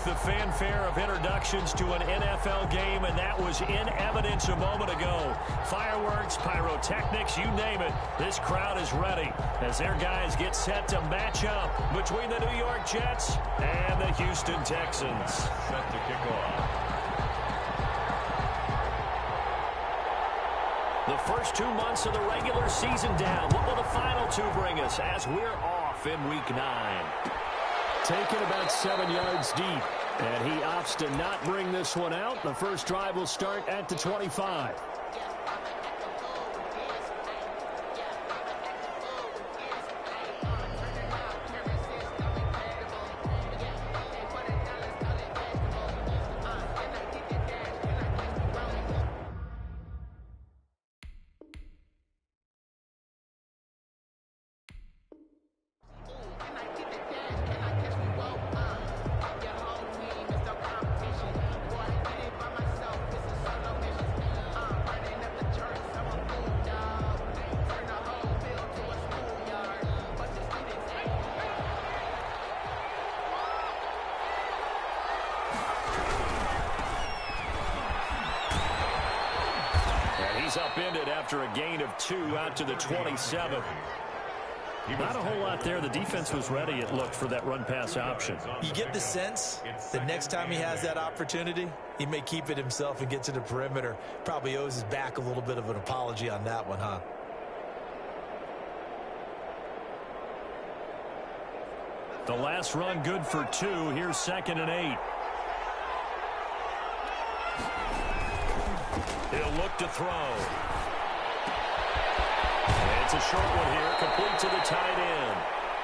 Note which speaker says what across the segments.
Speaker 1: like the fanfare of introductions to an NFL game, and that was in evidence a moment ago. Fireworks, pyrotechnics, you name it. This crowd is ready as their guys get set to match up between the New York Jets and the Houston Texans.
Speaker 2: Set to kick off.
Speaker 1: The first 2 months of the regular season down. What will the final two bring us as we're off in Week 9? Taken about 7 yards deep, and he opts to not bring this one out. The first drive will start at the 25. He's upended after a gain of 2 out to the 27. Not a whole lot there. The defense was ready, it looked, for that run-pass option.
Speaker 3: You get the sense that next time he has that opportunity, he may keep it himself and get to the perimeter. Probably owes his back a little bit of an apology on that one, huh?
Speaker 1: The last run good for 2. Here's 2nd and 8. He'll look to throw. It's a short one here, complete to the tight end.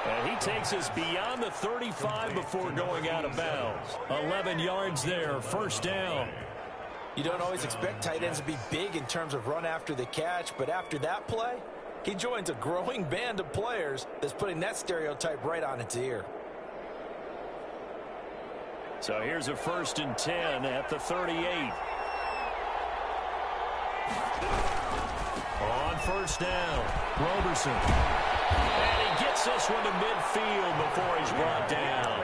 Speaker 1: And he takes us beyond the 35 before going out of bounds. 11 yards there, first down.
Speaker 3: You don't always expect tight ends to be big in terms of run after the catch, but after that play, he joins a growing band of players that's putting that stereotype right on its ear.
Speaker 1: So here's a 1st and 10 at the 38. On first down, Roberson. And he gets this one to midfield before he's brought down.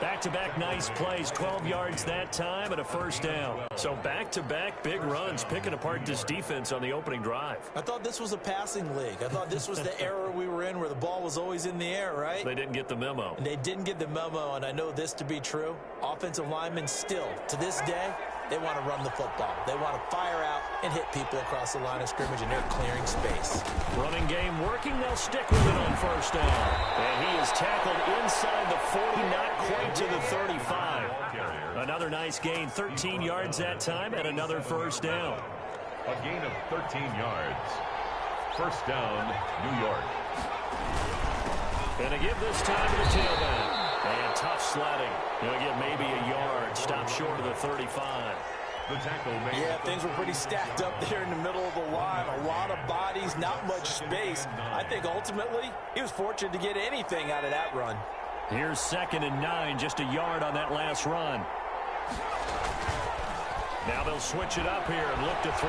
Speaker 1: Back-to-back nice plays, 12 yards that time and a first down. So back-to-back big runs, picking apart this defense on the opening drive.
Speaker 3: I thought this was a passing league. I thought this was the era we were in where the ball was always in the air, right?
Speaker 1: They didn't get the memo.
Speaker 3: And they didn't get the memo, and I know this to be true. Offensive linemen still, to this day, they want to run the football. They want to fire out and hit people across the line of scrimmage, and they're clearing space.
Speaker 1: Running game working. They'll stick with it on first down. And he is tackled inside the 40, not quite to the 35. Another nice gain, 13 yards that time, and another first down.
Speaker 2: A gain of 13 yards. First down, New York.
Speaker 1: And to give this time to the tailback. And tough sledding. He'll get maybe a yard. Stop short of the 35.
Speaker 2: The tackle made.
Speaker 3: Yeah, things were pretty stacked up there in the middle of the line. A lot of bodies, not much space. I think ultimately he was fortunate to get anything out of that run.
Speaker 1: Here's 2nd and 9, just a yard on that last run. Now they'll switch it up here and look to throw.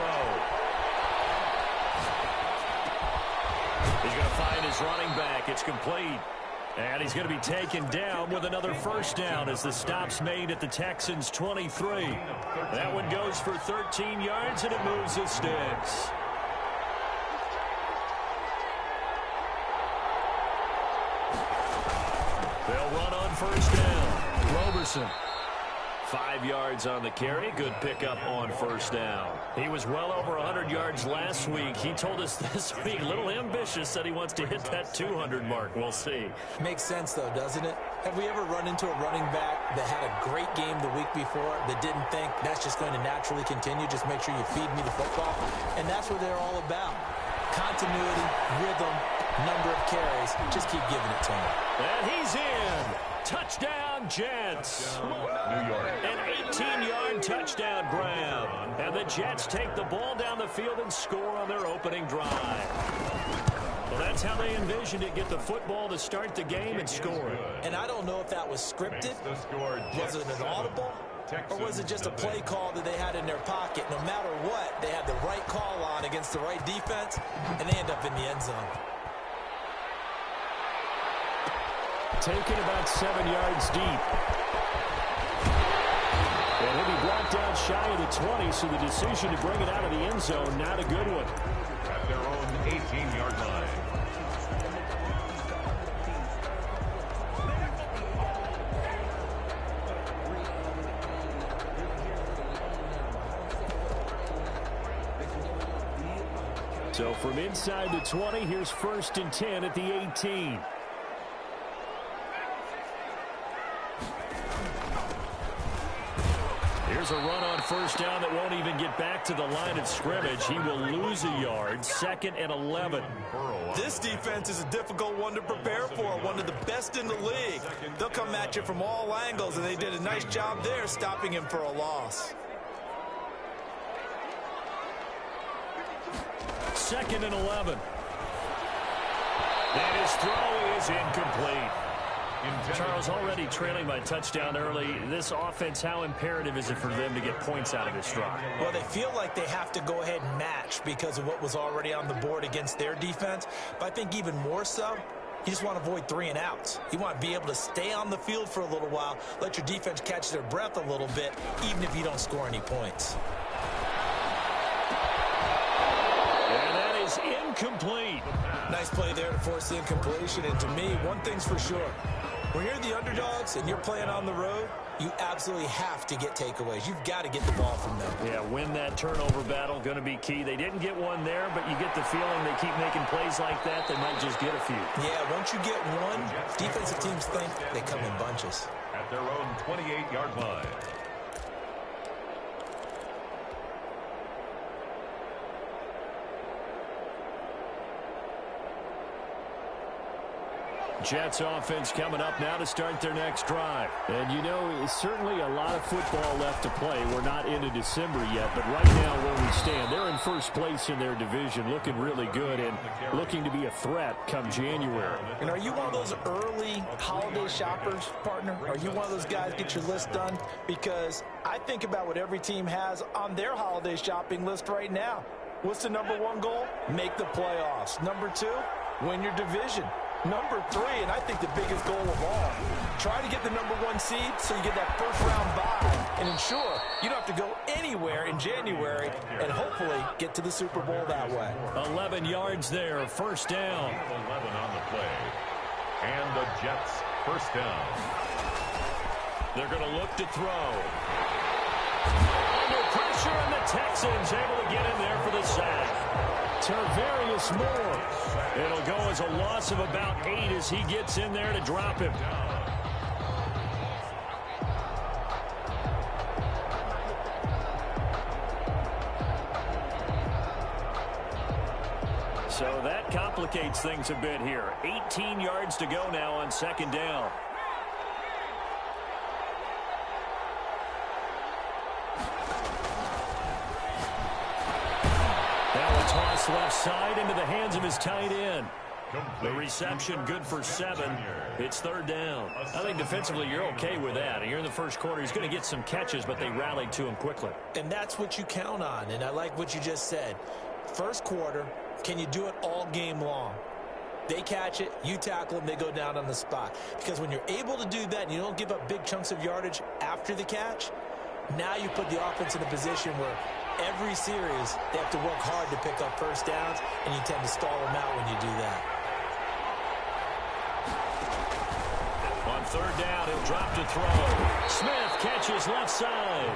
Speaker 1: He's going to find his running back. It's complete. And he's going to be taken down with another first down as the stop's made at the Texans' 23. That one goes for 13 yards, and it moves the sticks. They'll run on first down. Roberson. 5 yards on the carry. Good pickup on first down. He was well over 100 yards last week. He told us this week, a little ambitious, said he wants to hit that 200 mark. We'll see.
Speaker 3: Makes sense, though, doesn't it? Have we ever run into a running back that had a great game the week before that didn't think that's just going to naturally continue? Just make sure you feed me the football. And that's what they're all about. Continuity, rhythm, number of carries. Just keep giving it to him.
Speaker 1: And he's in. Touchdown, Jets.
Speaker 2: New York.
Speaker 1: An 18-yard touchdown grab. And the Jets take the ball down the field and score on their opening drive. Well, that's how they envisioned it. Get the football to start the game and score it.
Speaker 3: And I don't know if that was scripted. Was it an audible? Or was it just a play call that they had in their pocket? No matter what, they had the right call on against the right defense, and they end up in the end zone.
Speaker 1: Taken about 7 yards deep. down shy of the 20, so the decision to bring it out of the end zone, not a good one.
Speaker 2: At their own 18-yard line.
Speaker 1: So from inside the 20, here's 1st and 10 at the 18. Here's a run on 1st down that won't even get back to the line of scrimmage. He will lose a yard. 2nd and 11.
Speaker 3: This defense is a difficult one to prepare for, one of the best in the league. They'll come at you from all angles, and they did a nice job there stopping him for a loss.
Speaker 1: 2nd and 11. And his throw is incomplete. Charles, already trailing by touchdown early. This offense, how imperative is it for them to get points out of this drive?
Speaker 3: Well, they feel like they have to go ahead and match because of what was already on the board against their defense. But I think even more so, you just want to avoid 3 and outs. You want to be able to stay on the field for a little while, let your defense catch their breath a little bit, even if you don't score any points.
Speaker 1: And that is incomplete.
Speaker 3: Nice play there to force the incompletion. And to me, one thing's for sure. When you're the underdogs and you're playing on the road, you absolutely have to get takeaways. You've got to get the ball from them.
Speaker 1: Yeah, win that turnover battle, going to be key. They didn't get one there, but you get the feeling they keep making plays like that, they might just get a few.
Speaker 3: Yeah, once you get one, defensive teams think they come in bunches.
Speaker 2: At their own 28-yard line.
Speaker 1: Jets offense coming up now to start their next drive. And, you know, certainly a lot of football left to play. We're not into December yet, but right now where we stand, they're in first place in their division, looking really good and looking to be a threat come January.
Speaker 3: And are you one of those early holiday shoppers, partner? Are you one of those guys get your list done? Because I think about what every team has on their holiday shopping list right now. What's the #1 goal? Make the playoffs. #2, win your division. #3, and I think the biggest goal of all, try to get the #1 seed so you get that first-round bye and ensure you don't have to go anywhere in January and hopefully get to the Super Bowl that way.
Speaker 1: 11 yards there, 1st down.
Speaker 2: 11 on the play. And the Jets, 1st down.
Speaker 1: They're going to look to throw. Under pressure, and the Texans able to get in there for the sack. Tarvarius Moore. It'll go as a loss of about 8 as he gets in there to drop him. So that complicates things a bit here. 18 yards to go now on 2nd down. Toss left side into the hands of his tight end. The reception good for 7. It's 3rd down. I think defensively you're okay with that. Here in the first quarter, he's going to get some catches, but they rallied to him quickly.
Speaker 3: And that's what you count on, and I like what you just said. First quarter, can you do it all game long? They catch it, you tackle them, they go down on the spot. Because when you're able to do that and you don't give up big chunks of yardage after the catch, now you put the offense in a position where every series they have to work hard to pick up 1st downs, and you tend to stall them out when you do that.
Speaker 1: On 3rd down, he'll drop to throw. Smith catches left side.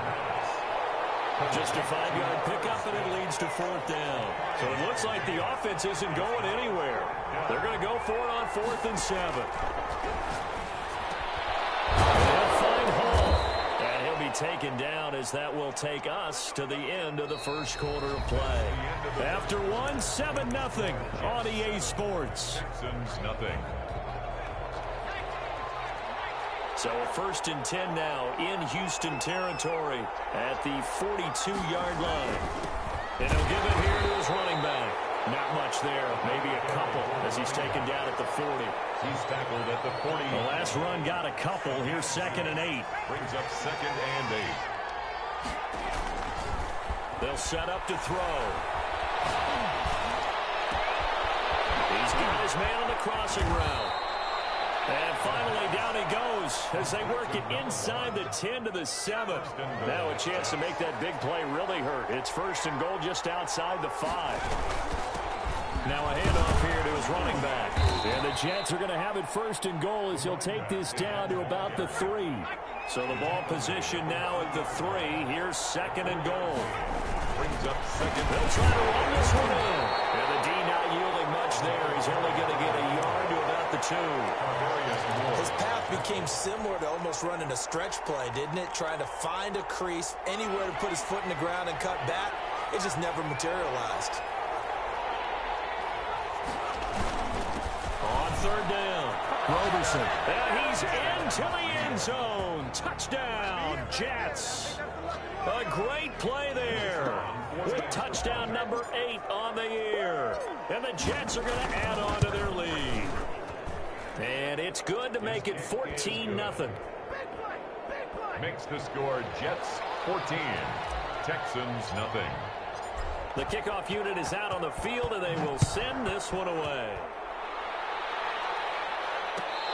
Speaker 1: Just a 5-yard pickup, and it leads to 4th down. So it looks like the offense isn't going anywhere. They're going to go for it on 4th and 7. They'll find Hall. And he'll be taken down as that will take us to the end of the first quarter of play. After 1, 7-0 on EA Sports.
Speaker 2: Texans, nothing.
Speaker 1: So 1st and 10 now in Houston territory at the 42-yard line. And he'll give it here to his running back. Not much there, maybe a couple as he's taken down at the 40.
Speaker 2: He's tackled at the 40.
Speaker 1: The last run got a couple. Here's 2nd and 8.
Speaker 2: Brings up 2nd and 8.
Speaker 1: They'll set up to throw. He's got his man on the crossing route. And finally, down he goes as they work it inside the 10 to the 7. Now a chance to make that big play really hurt. It's 1st and goal just outside the 5. Now a handoff here to his running back. And the Jets are going to have it 1st and goal as he'll take this down to about the 3. So the ball position now at the 3. Here's 2nd and goal.
Speaker 2: Brings up 2nd.
Speaker 1: They'll try to run this one in. And the D not yielding much there. He's only going to get a yard to about the 2.
Speaker 3: His path became similar to almost running a stretch play, didn't it? Trying to find a crease, anywhere to put his foot in the ground and cut back. It just never materialized.
Speaker 1: On 3rd down, Roberson. And he's into the end zone. Touchdown, Jets. A great play there with touchdown number 8 on the year. And the Jets are going to add on to their lead. And it's good to make it 14-0.
Speaker 2: Makes the score Jets 14, Texans nothing.
Speaker 1: The kickoff unit is out on the field, and they will send this one away.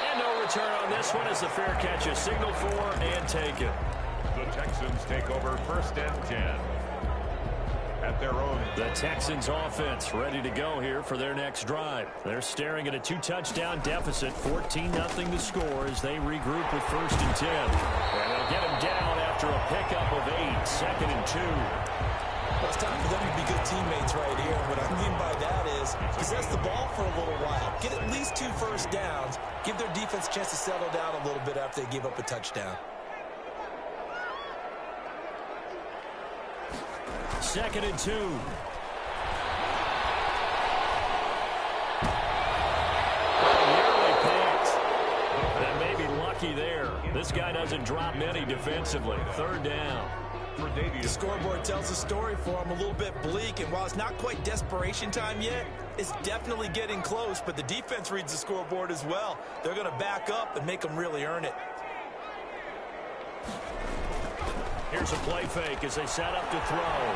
Speaker 1: And no return on this one as the fair catch is signaled for and taken.
Speaker 2: The Texans take over 1st and 10. At their own.
Speaker 1: The Texans offense ready to go here for their next drive. They're staring at a 2-touchdown deficit, 14-0 to score as they regroup with 1st and 10. And they'll get him down after a pickup of 8, 2nd and 2.
Speaker 3: Well, it's time for them to be good teammates right here. What I mean by that is possess the ball for a little while. Get at least 2 first downs. Give their defense a chance to settle down a little bit after they give up a touchdown.
Speaker 1: 2nd and 2. Nearly picked. That may be lucky there. This guy doesn't drop many defensively. 3rd down.
Speaker 3: The scoreboard tells a story for him, a little bit bleak, and while it's not quite desperation time yet, it's definitely getting close, but the defense reads the scoreboard as well. They're going to back up and make them really earn it.
Speaker 1: Here's a play fake as they set up to throw.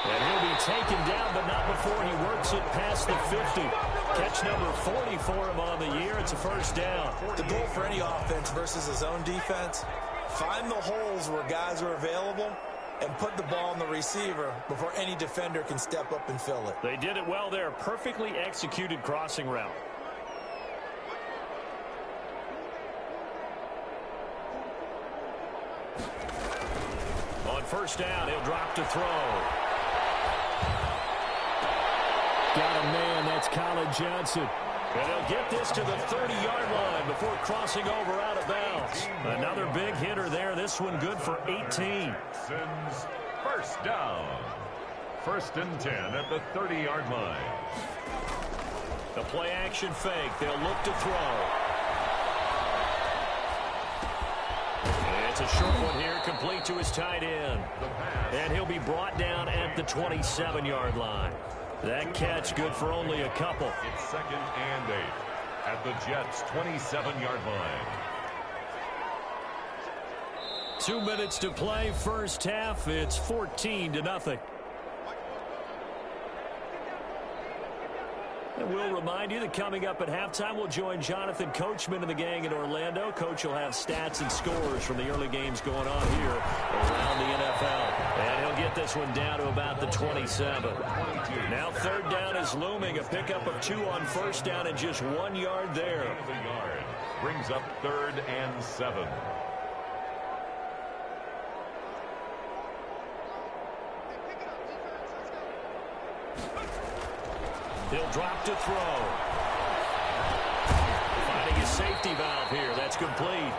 Speaker 1: And he'll be taken down, but not before he works it past the 50. Catch number 40 for him on the year. It's a 1st down.
Speaker 3: The goal for any offense versus his own defense, find the holes where guys are available and put the ball on the receiver before any defender can step up and fill it.
Speaker 1: They did it well there. Perfectly executed crossing route. On 1st down, he'll drop to throw. Got a man, that's Colin Johnson. And he'll get this to the 30-yard line before crossing over out of bounds. Another big hitter there. This one good for 18.
Speaker 2: 1st down. 1st and 10 at the 30-yard line.
Speaker 1: The play action fake. They'll look to throw. It's a short one here, complete to his tight end. And he'll be brought down at the 27-yard line. That catch good for only a couple.
Speaker 2: It's 2nd and 8 at the Jets' 27-yard line.
Speaker 1: 2 minutes to play, 1st half. It's 14-0. And we'll remind you that coming up at halftime, we'll join Jonathan Coachman and the gang in Orlando. Coach will have stats and scores from the early games going on here around the NFL. And he'll get this one down to about the 27. Now 3rd down is looming. A pickup of 2 on 1st down and just 1 yard there.
Speaker 2: Brings up 3rd and 7.
Speaker 1: He'll drop to throw. Finding his safety valve here. That's complete.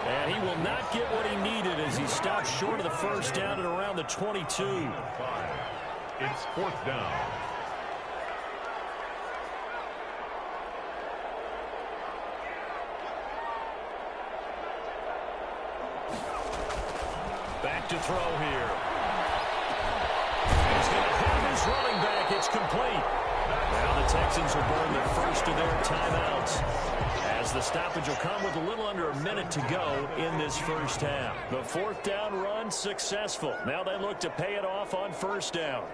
Speaker 1: And he will not get what he needed as he stops short of the 1st down at around the 22.
Speaker 2: It's 4th down.
Speaker 1: Back to throw here. He's going to have his running back. It's complete. Now the Texans will burn the first of their timeouts as the stoppage will come with a little under a minute to go in this 1st half. The 4th down run successful. Now they look to pay it off on 1st down.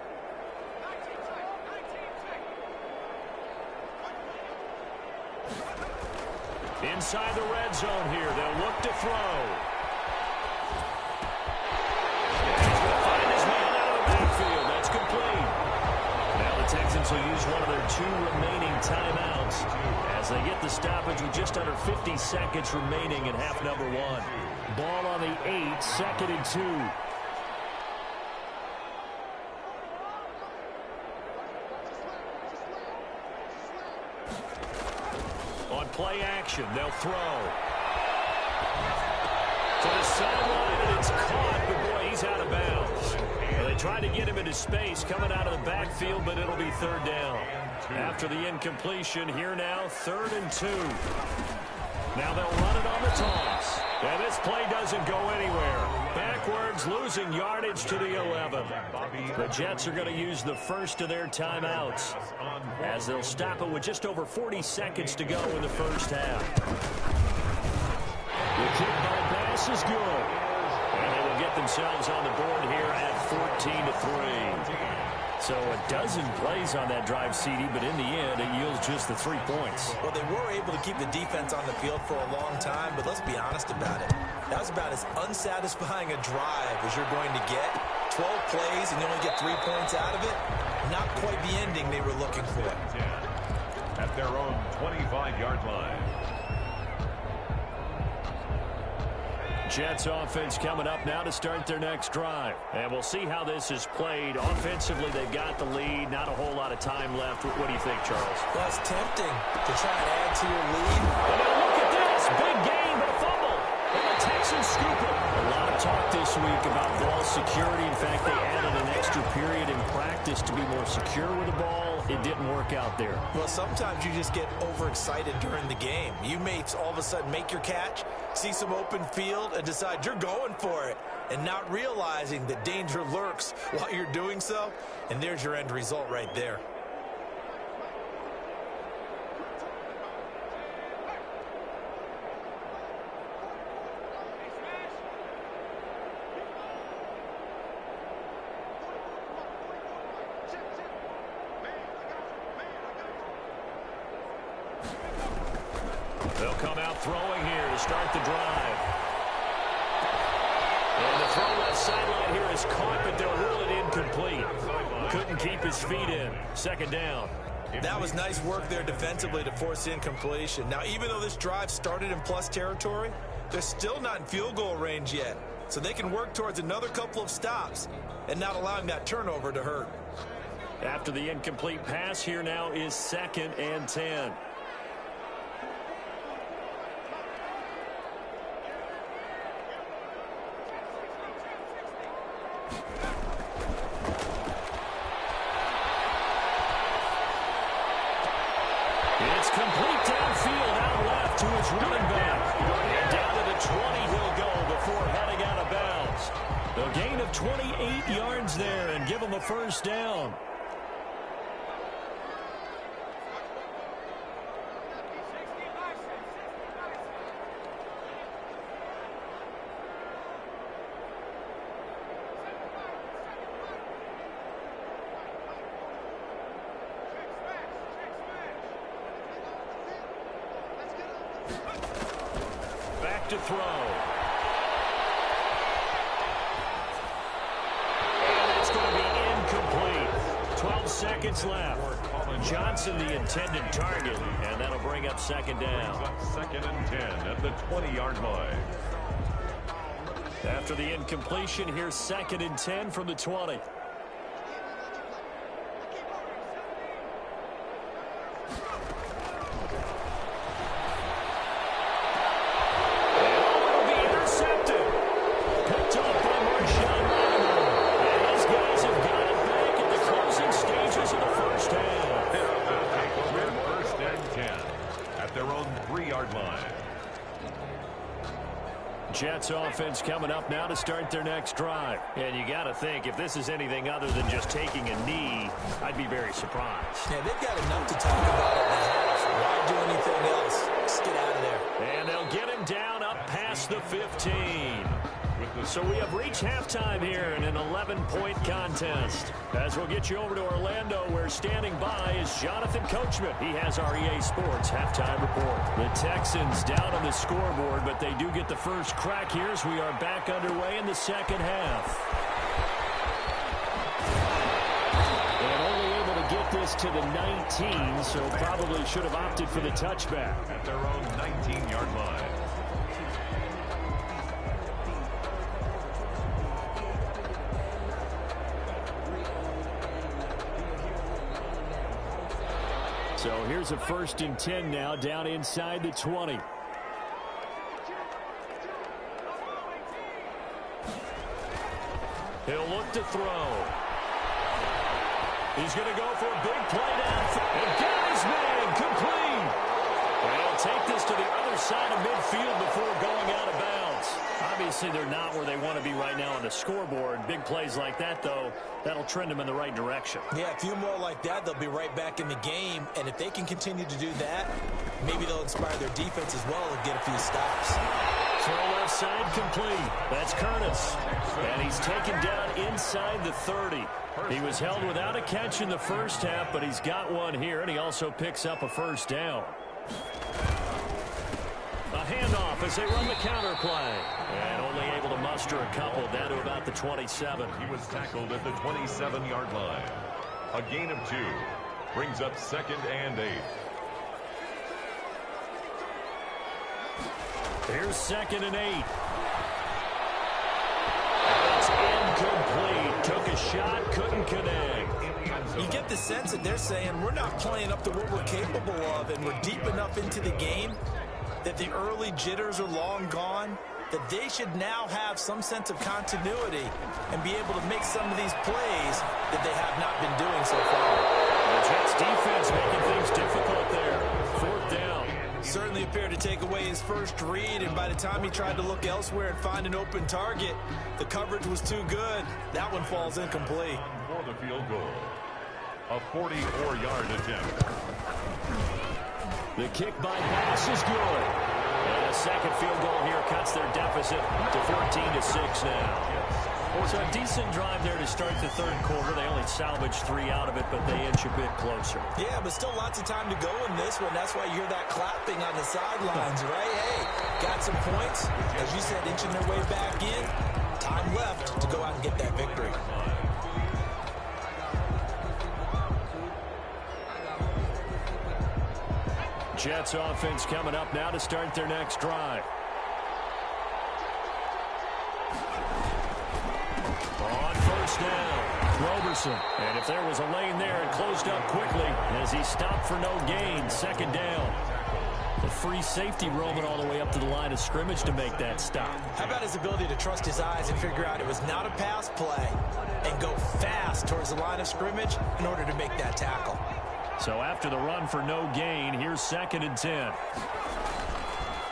Speaker 1: Inside the red zone here, they'll look to throw. He's going to find his man out of the backfield. That's complete. Now the Texans will use one of their 2 remaining timeouts as they get the stoppage with just under 50 seconds remaining in half number 1. Ball on the 8, 2nd and 2. On play action, they'll throw. To the sideline, and it's caught, but boy, he's out of bounds. Well, they tried to get him into space coming out of the backfield, but it'll be 3rd down. After the incompletion, here now, 3rd and 2. Now they'll run it on the toss. And this play doesn't go anywhere. Backwards, losing yardage to the 11. The Jets are going to use the first of their timeouts as they'll stop it with just over 40 seconds to go in the first half. The kick by pass is good. And they will get themselves on the board here at 14-3. So a dozen plays on that drive, CD, but in the end, it yields just the 3 points.
Speaker 3: Well, they were able to keep the defense on the field for a long time, but let's be honest about it. That was about as unsatisfying a drive as you're going to get. 12 plays and you only get 3 points out of it. Not quite the ending they were looking for.
Speaker 2: At their own 25-yard line.
Speaker 1: Jets offense coming up now to start their next drive. And we'll see how this is played. Offensively, they've got the lead. Not a whole lot of time left. What do you think, Charles?
Speaker 3: Well, it's tempting to try and add to your lead.
Speaker 1: And now look at this. Big game, but a fumble. And the Texans scoop it. A lot of talk this week about ball security. In fact, they added an extra period in practice to be more secure with the ball. It didn't work out there.
Speaker 3: Well, sometimes you just get overexcited during the game. You may all of a sudden make your catch, see some open field, and decide you're going for it, and not realizing that danger lurks while you're doing so. And there's your end result right there.
Speaker 1: They'll come out throwing here to start the drive. And the throw left sideline here is caught, but they'll rule it incomplete. Couldn't keep his feet in. 2nd down.
Speaker 3: That was nice work there defensively to force incompletion. Now, even though this drive started in plus territory, they're still not in field goal range yet. So they can work towards another couple of stops and not allowing that turnover to hurt.
Speaker 1: After the incomplete pass, here now is 2nd and 10. It's complete downfield, out left to his running back. And down to the 20 he'll go before heading out of bounds. A gain of 28 yards there and give him a 1st down. Back to throw. And it's going to be incomplete. 12 seconds left. Johnson the intended target, and that'll bring up 2nd down.
Speaker 2: 2nd and 10 at the 20-yard line.
Speaker 1: After the incompletion, here's 2nd and 10 from the 20. Jets offense coming up now to start their next drive. And you got to think, if this is anything other than just taking a knee, I'd be very surprised.
Speaker 3: Yeah, they've got enough to talk about in the half. Why do anything else? Just get out of there.
Speaker 1: And they'll get him down up past the 15. So we have reached halftime here in an 11-point contest. As we'll get you over to Orlando, where standing by is Jonathan Coachman. He has our EA Sports halftime report. The Texans down on the scoreboard, but they do get the first crack here as we are back underway in the second half. And only able to get this to the 19, so probably should have opted for the touchback.
Speaker 2: At their own 19-yard line.
Speaker 1: So here's a 1st and 10 now, down inside the 20. He'll look to throw. He's going to go for a big play downfield. And got his man complete. And he'll take this to the other side of midfield before going out of bounds. Obviously, they're not where they want to be right now on the scoreboard. Big plays like that, though, that'll trend them in the right direction.
Speaker 3: Yeah, a few more like that, they'll be right back in the game. And if they can continue to do that, maybe they'll inspire their defense as well and get a few stops.
Speaker 1: Throw left side complete. That's Curtis. And he's taken down inside the 30. He was held without a catch in the first half, but he's got one here, and he also picks up a first down. A handoff as they run the counter play. And only able to muster a couple down to about the 27.
Speaker 2: He was tackled at the 27-yard line. A gain of 2 brings up 2nd and 8.
Speaker 1: Here's 2nd and 8. It's incomplete. Took a shot, couldn't connect.
Speaker 3: You get the sense that they're saying we're not playing up to what we're capable of, and we're deep enough into the game that the early jitters are long gone, that they should now have some sense of continuity and be able to make some of these plays that they have not been doing so far.
Speaker 1: The Jets defense making things difficult there. 4th down.
Speaker 3: Certainly appeared to take away his first read, and by the time he tried to look elsewhere and find an open target, the coverage was too good. That one falls incomplete.
Speaker 2: For the field goal. A 44-yard attempt.
Speaker 1: The kick by Bass is good. And a second field goal here cuts their deficit to 14-6 now. So a decent drive there to start the third quarter. They only salvaged 3 out of it, but they inch a bit closer.
Speaker 3: Yeah, but still lots of time to go in this one. That's why you hear that clapping on the sidelines, right? Hey, got some points. As you said, inching their way back in. Time left to go out and get that victory.
Speaker 1: Jets offense coming up now to start their next drive. On 1st down, Roberson. And if there was a lane there, it closed up quickly as he stopped for no gain. 2nd down. The free safety roaming all the way up to the line of scrimmage to make that stop.
Speaker 3: How about his ability to trust his eyes and figure out it was not a pass play and go fast towards the line of scrimmage in order to make that tackle.
Speaker 1: So after the run for no gain, here's 2nd and 10.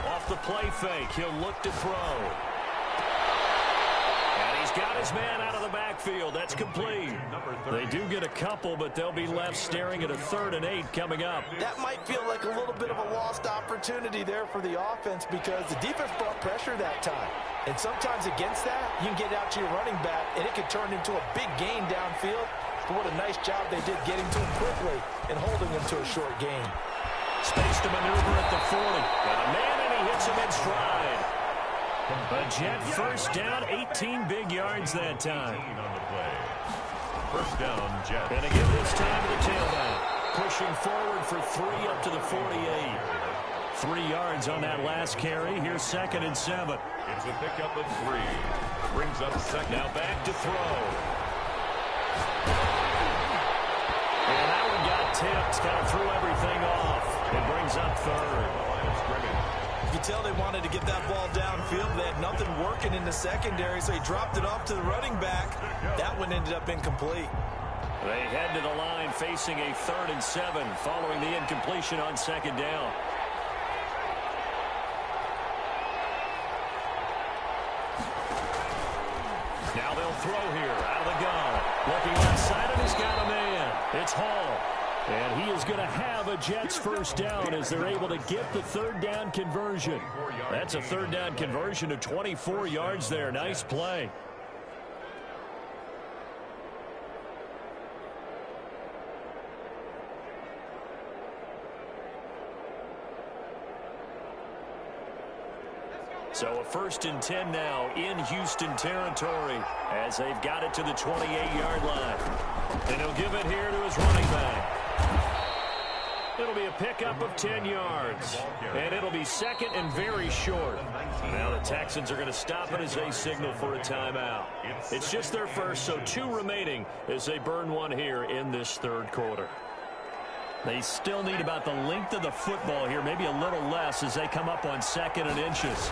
Speaker 1: Off the play fake, he'll look to throw. And he's got his man out of the backfield. That's complete. They do get a couple, but they'll be left staring at a 3rd and 8 coming up.
Speaker 3: That might feel like a little bit of a lost opportunity there for the offense because the defense brought pressure that time. And sometimes against that, you can get out to your running back, and it could turn into a big gain downfield. But what a nice job they did getting to him quickly and holding him to a short gain.
Speaker 1: Space to maneuver at the 40. Got a man, and he hits him in stride. A Jet 1st down, 18 big yards that time.
Speaker 2: On the play. 1st down, Jets.
Speaker 1: And again this time to the tailback. Pushing forward for 3 up to the 48. 3 yards on that last carry. Here's 2nd and 7.
Speaker 2: It's a pickup of 3. Brings up 2nd.
Speaker 1: Now back to throw. And that one got tipped. Kind of threw everything off. It brings up 3rd.
Speaker 3: You can tell they wanted to get that ball downfield. They had nothing working in the secondary, so he dropped it off to the running back. That one ended up incomplete.
Speaker 1: They head to the line facing a 3rd and 7 following the incompletion on 2nd down. Now they'll throw here out of the gun. Looking left side, and he's got a man. It's Hall. And he is going to have a Jets first down as they're able to get the third down conversion. That's a third down conversion of 24 yards there. Nice play. So a 1st and 10 now in Houston territory as they've got it to the 28-yard line. And he'll give it here to his running back. It'll be a pickup of 10 yards. And it'll be second and very short. Now the Texans are going to stop it as they signal for a timeout. It's just their first, so 2 remaining as they burn one here in this third quarter. They still need about the length of the football here, maybe a little less as they come up on 2nd and inches.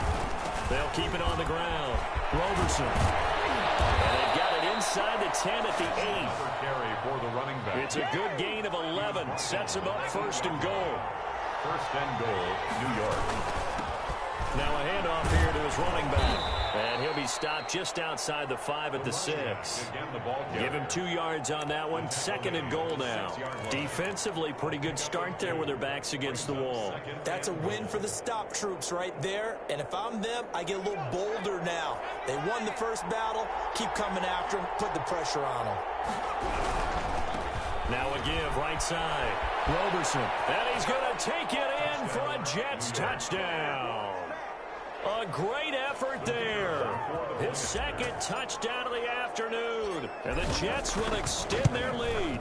Speaker 1: They'll keep it on the ground. Roberson. And they've got it inside the 10 at the 8.
Speaker 2: For the running back.
Speaker 1: It's a good gain of 11. Sets him up 1st and goal.
Speaker 2: 1st and goal, New York.
Speaker 1: Now a handoff here to his running back. And he'll be stopped just outside the 5 at the 6. Give him 2 yards on that one. 2nd and goal now. Defensively, pretty good start there with their backs against the wall.
Speaker 3: That's a win for the stop troops right there. And if I'm them, I get a little bolder now. They won the first battle. Keep coming after them. Put the pressure on them.
Speaker 1: Now a give right side. Roberson. And he's going to take it in for a Jets touchdown. A great effort there. His 2nd touchdown of the afternoon. And the Jets will extend their lead.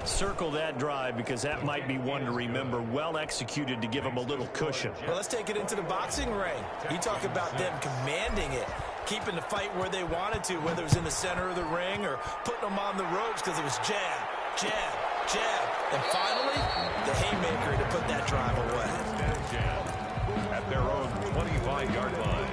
Speaker 1: Circle that drive because that might be one to remember. Well executed to give them a little cushion.
Speaker 3: Well, let's take it into the boxing ring. You talk about them commanding it, keeping the fight where they wanted to, whether it was in the center of the ring or putting them on the ropes because it was jab, jab, jab. And finally, the haymaker to put that drive away.
Speaker 2: At their own 25-yard line.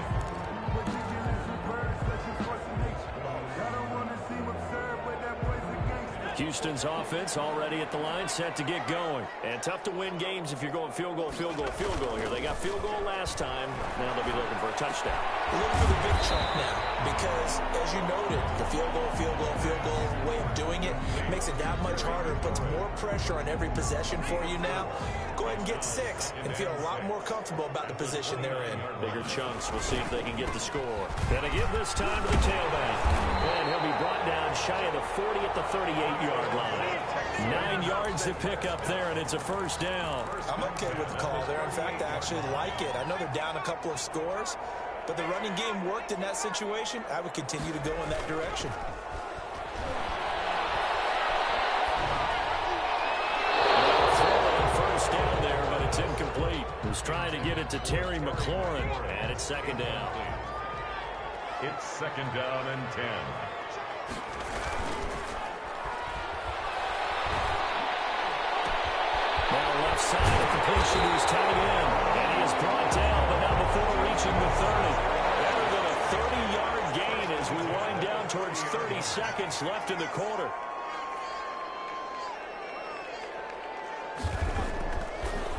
Speaker 1: Houston's offense already at the line, set to get going. And tough to win games if you're going field goal, field goal, field goal here. They got field goal last time. Now they'll be looking for a touchdown.
Speaker 3: Looking for the big chunk now because, as you noted, the field goal way of doing it makes it that much harder and puts more pressure on every possession for you now. Go ahead and get 6 and feel a lot more comfortable about the position they're in.
Speaker 1: Bigger chunks. We'll see if they can get the score. And to give this time to the tailback. And he'll be brought down shy of the 40 at the 38-yard line. 9 yards to pick up there, and it's a first down.
Speaker 3: I'm okay with the call there. In fact, I actually like it. I know they're down a couple of scores, but the running game worked in that situation. I would continue to go in that direction.
Speaker 1: First down there, but it's incomplete. He was trying to get it to Terry McLaurin, and it's 2nd down.
Speaker 2: It's 2nd down and 10.
Speaker 1: Now left side, a completion to his tight end. And he is brought down, but not before reaching the 30. Better than a 30-yard gain as we wind down towards 30 seconds left in the quarter.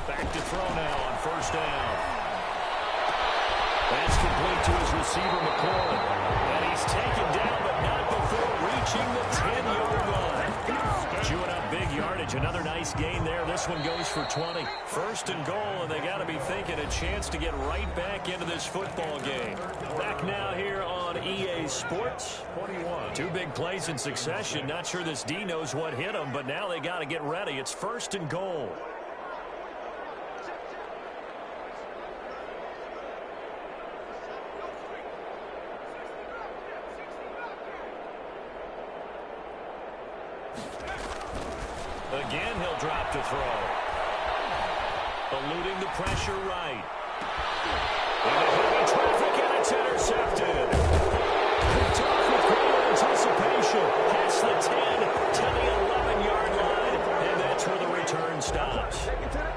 Speaker 1: Back to throw now on first down. That's complete to his receiver, McLaurin. And he's taken down, but not before reaching the 10-yard line. Chewing up big yardage. Another nice gain there. This one goes for 20. 1st and goal, and they got to be thinking a chance to get right back into this football game. Back now here on EA Sports.
Speaker 2: 21.
Speaker 1: 2 big plays in succession. Not sure this D knows what hit him, but now they got to get ready. It's 1st and goal. Again, he'll drop to throw. Eluding the pressure right. Into heavy traffic, and it's intercepted. Picked off with great anticipation. Gets the 10 to the 11-yard line, and that's where the return stops.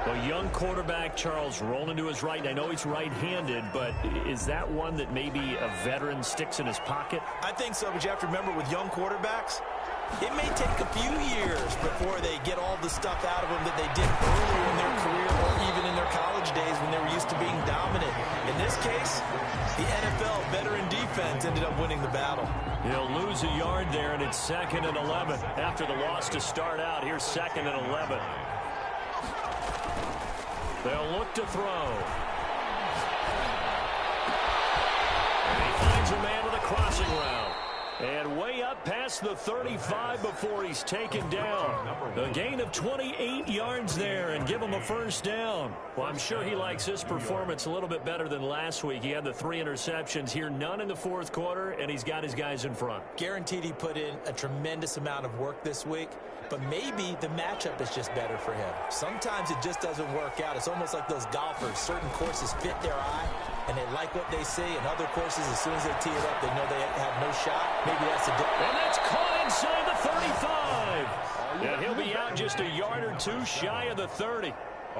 Speaker 1: A young quarterback, Charles, rolling to his right. And I know he's right-handed, but is that one that maybe a veteran sticks in his pocket?
Speaker 3: I think so, but you have to remember with young quarterbacks, it may take a few years before they get all the stuff out of them that they did earlier in their career or even in their college days when they were used to being dominant. In this case, the NFL veteran defense ended up winning the battle.
Speaker 1: He'll lose a yard there, and it's 2nd and 11. After the loss to start out, here's 2nd and 11. They'll look to throw. And he finds a man with a crossing route. And way up past the 35 before he's taken down. A gain of 28 yards there and give him a first down. Well, I'm sure he likes his performance a little bit better than last week. He had the 3 interceptions here, none in the fourth quarter, and he's got his guys in front.
Speaker 3: Guaranteed he put in a tremendous amount of work this week, but maybe the matchup is just better for him. Sometimes it just doesn't work out. It's almost like those golfers. Certain courses fit their eye, and they like what they see, and other courses, as soon as they tee it up, they know they have no shot. Maybe that's a difference.
Speaker 1: And that's caught inside the 35. And he'll be out just a yard or two shy of the 30.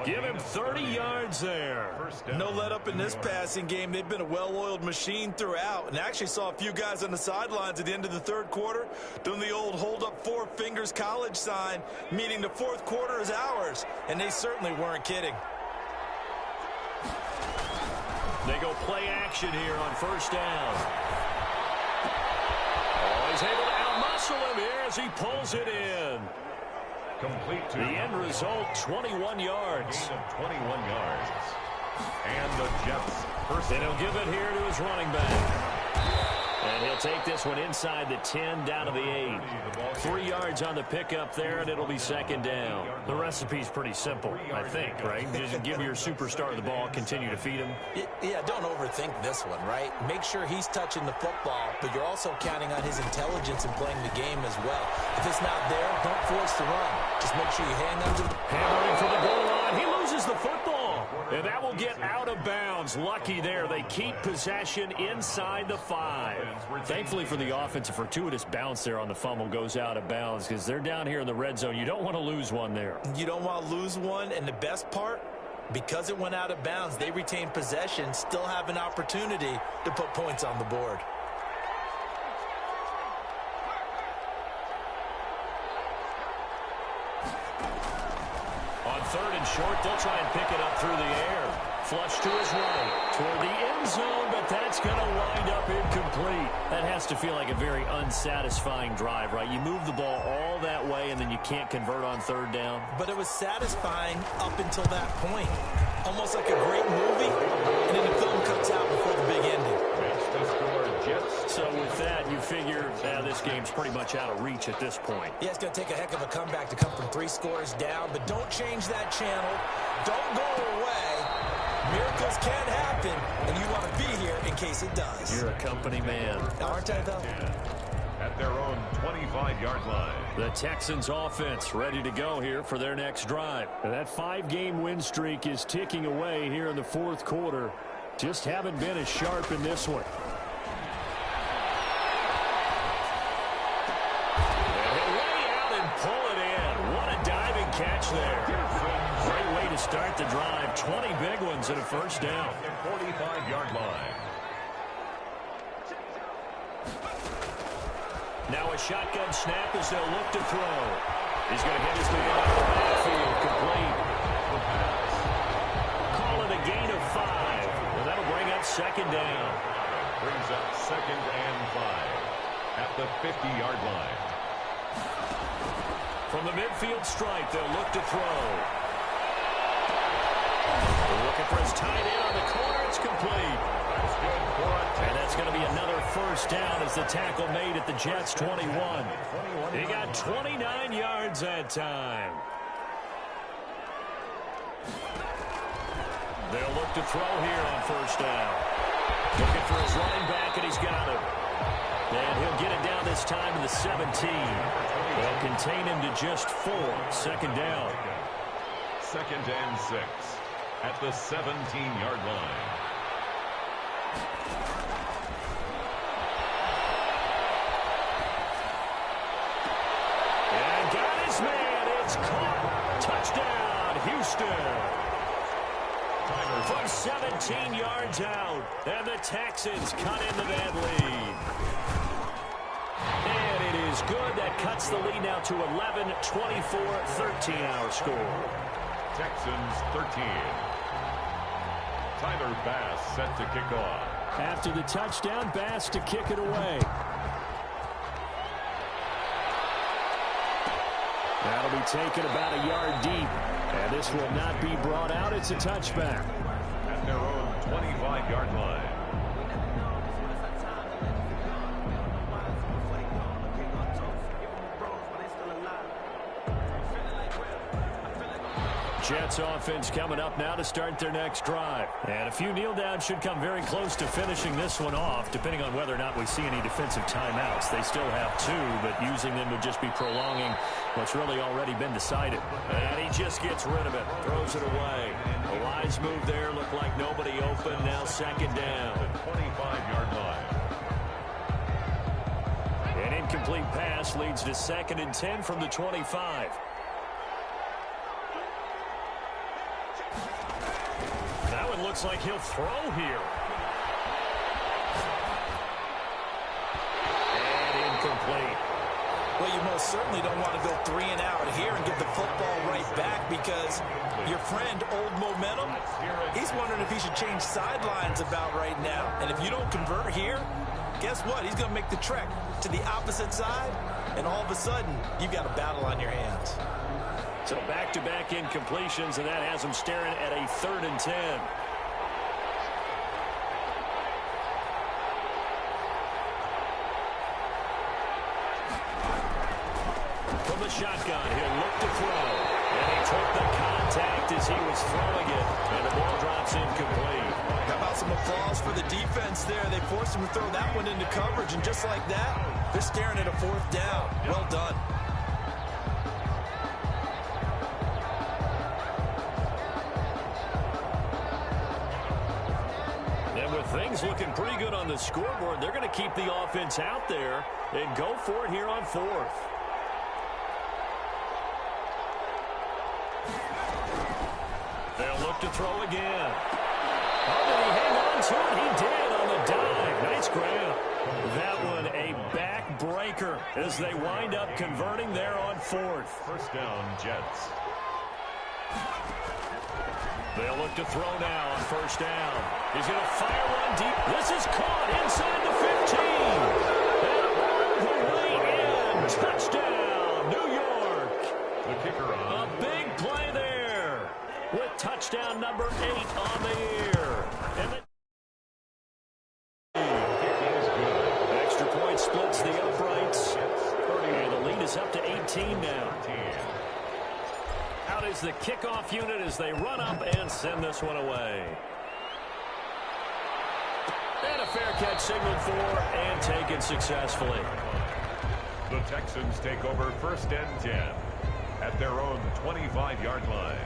Speaker 1: Give him 30 yards there.
Speaker 3: No let up in this passing game. They've been a well-oiled machine throughout, and actually saw a few guys on the sidelines at the end of the third quarter doing the old hold up 4 fingers college sign, meaning the fourth quarter is ours, and they certainly weren't kidding.
Speaker 1: They go play action here on first down. Oh, he's able to outmuscle him here as he pulls it in.
Speaker 2: Complete to
Speaker 1: the end result, 21 yards.
Speaker 2: Gain of 21 yards. And the Jets first.
Speaker 1: And he'll give it here to his running back. And he'll take this one inside the 10 down to the 8. 3 yards on the pickup there, and it'll be 2nd down. The recipe's pretty simple, I think, right? Just give your superstar the ball, continue to feed him.
Speaker 3: Yeah, don't overthink this one, right? Make sure he's touching the football, but you're also counting on his intelligence in playing the game as well. If it's not there, don't force the run. Just make sure you hang on to the...
Speaker 1: Hammering for the goal line. He loses the football. And that will get out of bounds. Lucky there. They keep possession inside the 5. Thankfully for the offense, a fortuitous bounce there on the fumble goes out of bounds because they're down here in the red zone. You don't want to lose one there.
Speaker 3: You don't want to lose one, and the best part, because it went out of bounds, they retain possession, still have an opportunity to put points on the board.
Speaker 1: On 3rd and short, they'll try and pick it up through the air. Flush to his right, toward the end zone, but that's going to wind up incomplete. That has to feel like a very unsatisfying drive, right? You move the ball all that way, and then you can't convert on 3rd down.
Speaker 3: But it was satisfying up until that point. Almost like a great movie, and then the film cuts out before the big ending.
Speaker 1: So with that, you figure this game's pretty much out of reach at this point.
Speaker 3: Yeah, it's going to take a heck of a comeback to come from 3 scores down, but don't change that channel. Don't go away. Miracles can happen, and you want to be here in case it does.
Speaker 1: You're a company man.
Speaker 3: Aren't I, though?
Speaker 2: At their own 25-yard line.
Speaker 1: The Texans offense ready to go here for their next drive. And that 5-game win streak is ticking away here in the fourth quarter. Just haven't been as sharp in this one. And he'll lay out and pull it in. What a diving catch there. Great way to start the drive. 20 big ones and a first down.
Speaker 2: 45-yard line.
Speaker 1: Now a shotgun snap as they'll look to throw. He's going to hit his man out of the backfield. Complete. Call it a gain of 5. And that'll bring up 2nd down.
Speaker 2: Brings up 2nd and 5 at the 50-yard line.
Speaker 1: From the midfield stripe, they'll look to throw. They're looking for his tight end on the corner. It's complete.
Speaker 2: That's good for a
Speaker 1: and that's going to be another first down as the tackle made at the Jets' 21. He got 29 yards that time. They'll look to throw here on first down. Looking for his running back, and he's got it. And he'll get it down this time to the 17. They'll contain him to just 4. 2nd down.
Speaker 2: 2nd and 6 at the 17-yard line.
Speaker 1: And got his man. It's caught. Touchdown, Houston. From 17 yards out, and the Texans cut into that lead. And it is good. That cuts the lead now to 11, 24, 13 our score.
Speaker 2: Texans 13. Tyler Bass set to kick off.
Speaker 1: After the touchdown, Bass to kick it away. That'll be taken about a yard deep. And this will not be brought out. It's a touchback.
Speaker 2: At their own 25-yard line.
Speaker 1: Jets offense coming up now to start their next drive. And a few kneel downs should come very close to finishing this one off, depending on whether or not we see any defensive timeouts. They still have 2, but using them would just be prolonging what's really already been decided. And he just gets rid of it, throws it away. A wise move there, looked like nobody open, now second down.
Speaker 2: 25-yard line.
Speaker 1: An incomplete pass leads to 2nd and 10 from the 25. Looks like he'll throw here. And incomplete.
Speaker 3: Well, you most certainly don't want to go 3 and out here and give the football right back, because your friend, Old Momentum, he's wondering if he should change sidelines about right now. And if you don't convert here, guess what? He's going to make the trek to the opposite side, and all of a sudden, you've got a battle on your hands.
Speaker 1: So back-to-back incompletions, and that has him staring at a 3rd and 10. Shotgun, he'll look to throw, and he took the contact as he was throwing it, and the ball drops incomplete.
Speaker 3: How about some applause for the defense there? They forced him to throw that one into coverage, and just like that, they're staring at a 4th down. Well done.
Speaker 1: And with things looking pretty good on the scoreboard, they're going to keep the offense out there and go for it here on 4th. They'll look to throw again. Oh, did he hang on to it? He did on the dive. Nice grab. That one a backbreaker as they wind up converting there on 4th.
Speaker 2: First down, Jets.
Speaker 1: They'll look to throw now on 1st down. He's going to fire one deep. This is caught inside the 15. And all the way in. Touchdown, New York.
Speaker 2: The kicker on.
Speaker 1: A big play there with touchdown number 8 on the year. And the extra point splits the uprights. And the lead is up to 18 now. Out is the kickoff unit as they run up and send this one away. And a fair catch signaled for and taken successfully.
Speaker 2: The Texans take over 1st and 10 at their own 25-yard line.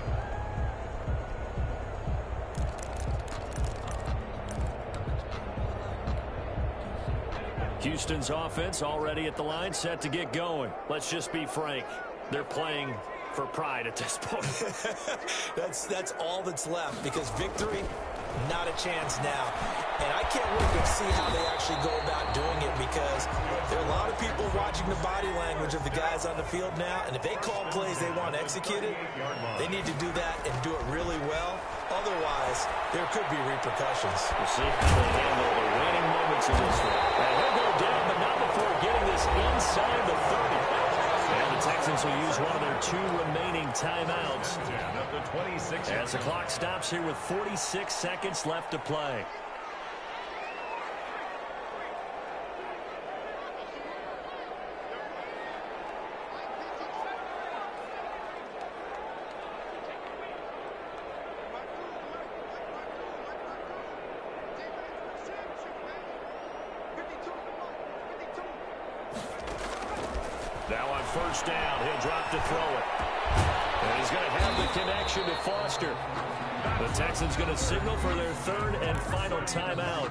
Speaker 1: Houston's offense already at the line, set to get going. Let's just be frank. They're playing for pride at this point.
Speaker 3: That's all that's left, because victory, not a chance now. And I can't wait to see how they actually go about doing it, because there are a lot of people watching the body language of the guys on the field now, and if they call plays they want executed, they need to do that and do it really well. Otherwise, there could be repercussions.
Speaker 1: We'll see how they handle the waning moments of this one. And he'll go down, but not before getting this inside the 30. And the Texans will use one of their 2 remaining timeouts as the clock stops here with 46 seconds left to play. Now on 1st down, he'll drop to throw it. And he's going to have the connection to Foster. The Texans going to signal for their 3rd and final timeout,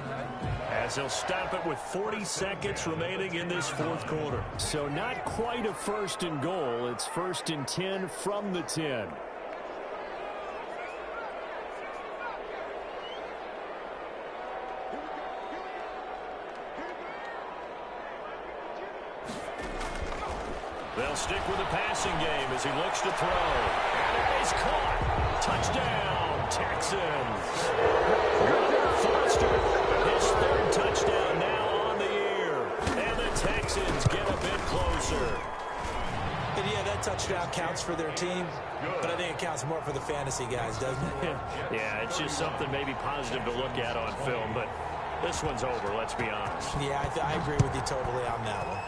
Speaker 1: as they'll stop it with 40 seconds remaining in this 4th quarter. So not quite a 1st and goal. It's 1st and 10 from the 10. They'll stick with the passing game as he looks to throw. And it is caught. Touchdown, Texans. Foster, his third touchdown now on the year. And the Texans get a bit closer.
Speaker 3: And yeah, that touchdown counts for their team, but I think it counts more for the fantasy guys, doesn't it?
Speaker 1: Yeah, it's just something maybe positive to look at on film, but this one's over, let's be honest.
Speaker 3: Yeah, I agree with you totally on that one.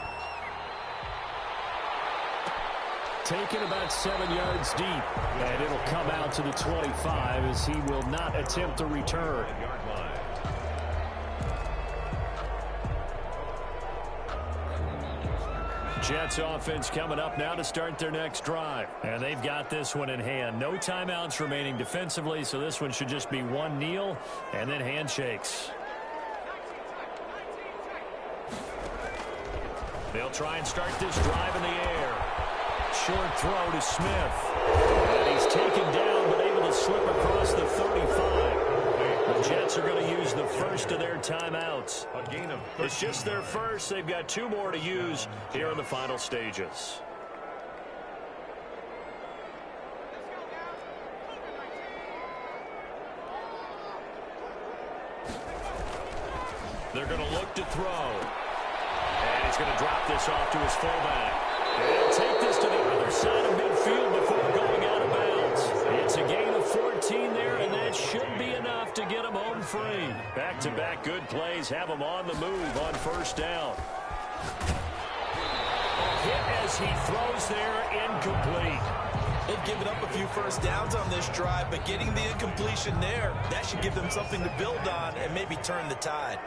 Speaker 1: Taken about 7 yards deep, and it'll come out to the 25 as he will not attempt a return. Jets offense coming up now to start their next drive. And they've got this one in hand. No timeouts remaining defensively, so this one should just be one kneel and then handshakes. They'll try and start this drive in the air. Short throw to Smith. And he's taken down but able to slip across the 35. The Jets are going to use the first of their timeouts. It's just their first. They've got 2 more to use here in the final stages. They're going to look to throw. And he's going to drop this off to his fullback. And take this to the other side of midfield before going out of bounds. It's a gain of 14 there, and that should be enough to get him home free. Back-to-back good plays have him on the move on first down. A hit as he throws there, incomplete.
Speaker 3: They've given up a few first downs on this drive, but getting the incompletion there, that should give them something to build on and maybe turn the tide.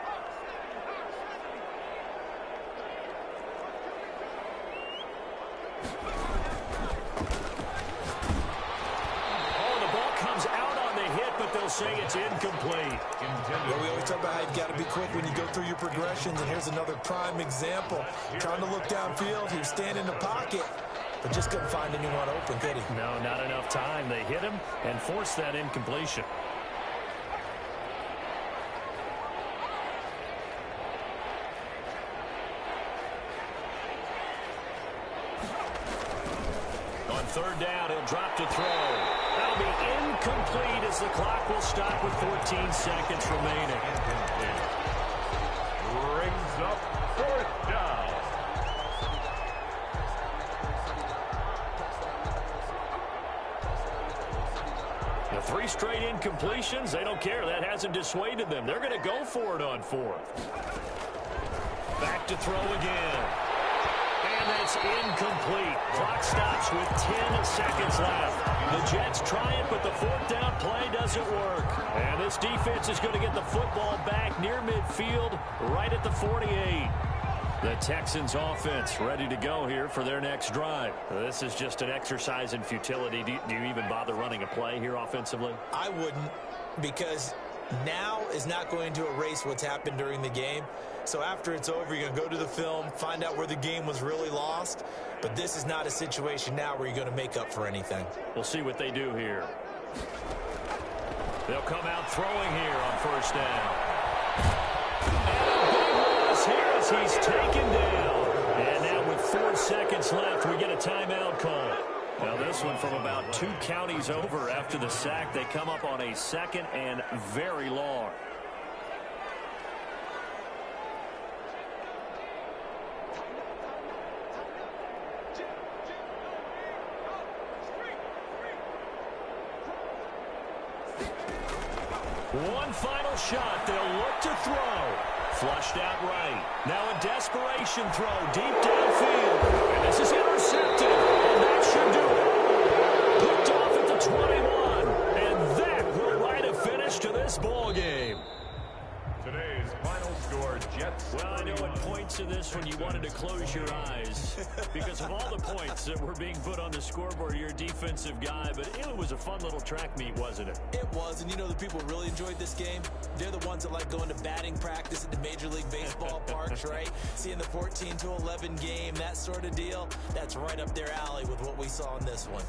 Speaker 1: Say it's incomplete.
Speaker 3: Well, we always talk about how you've got to be quick when you go through your progressions, and here's another prime example. Trying to look downfield, he was standing in the pocket, but just couldn't find anyone open, could he?
Speaker 1: No, not enough time. They hit him and forced that incompletion. On third down, he'll drop to throw. That'll be incomplete as the clock will stop with 14 seconds remaining.
Speaker 2: Brings up fourth down.
Speaker 1: The 3 straight incompletions, they don't care. That hasn't dissuaded them. They're going to go for it on fourth. Back to throw again. And that's incomplete. Clock stops with 10 seconds left. The Jets try it, but the fourth down play doesn't work. And this defense is going to get the football back near midfield, right at the 48. The Texans offense ready to go here for their next drive. This is just an exercise in futility. Do you even bother running a play here offensively?
Speaker 3: I wouldn't, because now is not going to erase what's happened during the game. So after it's over, you're going to go to the film, find out where the game was really lost. But this is not a situation now where you're going to make up for anything.
Speaker 1: We'll see what they do here. They'll come out throwing here on first down. And a big loss here as he's taken down. And now with 4 seconds left, we get a timeout call. Now this one from about 2 counties over after the sack. They come up on a 2nd and very long. One final shot. They'll look to throw. Flushed out right. Now a desperation throw deep downfield. And this is intercepted. And that should do it. Picked off at the 21. And that will write a finish to this ball game.
Speaker 2: Today's final score, Jets.
Speaker 1: Well, I know at points in this one you wanted to close your eyes because of all the points that were being put on the scoreboard. You're a defensive guy, but it was a fun little track meet, wasn't it?
Speaker 3: It was, and you know the people really enjoyed this game? They're the ones that like going to batting practice at the Major League Baseball parks, right? Seeing the 14-11 game, that sort of deal, that's right up their alley with what we saw in this one.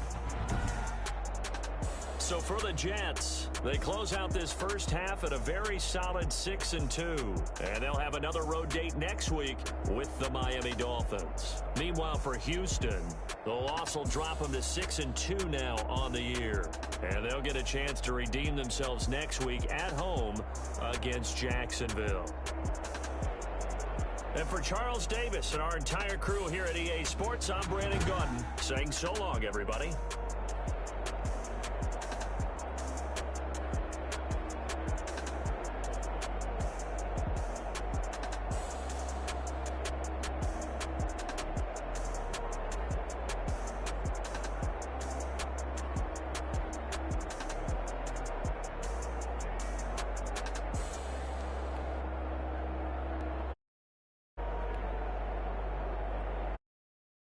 Speaker 1: So for the Jets, they close out this first half at a very solid 6-2. And they'll have another road date next week with the Miami Dolphins. Meanwhile, for Houston, the loss will drop them to 6-2 now on the year. And they'll get a chance to redeem themselves next week at home against Jacksonville. And for Charles Davis and our entire crew here at EA Sports, I'm Brandon Gaudin saying so long, everybody.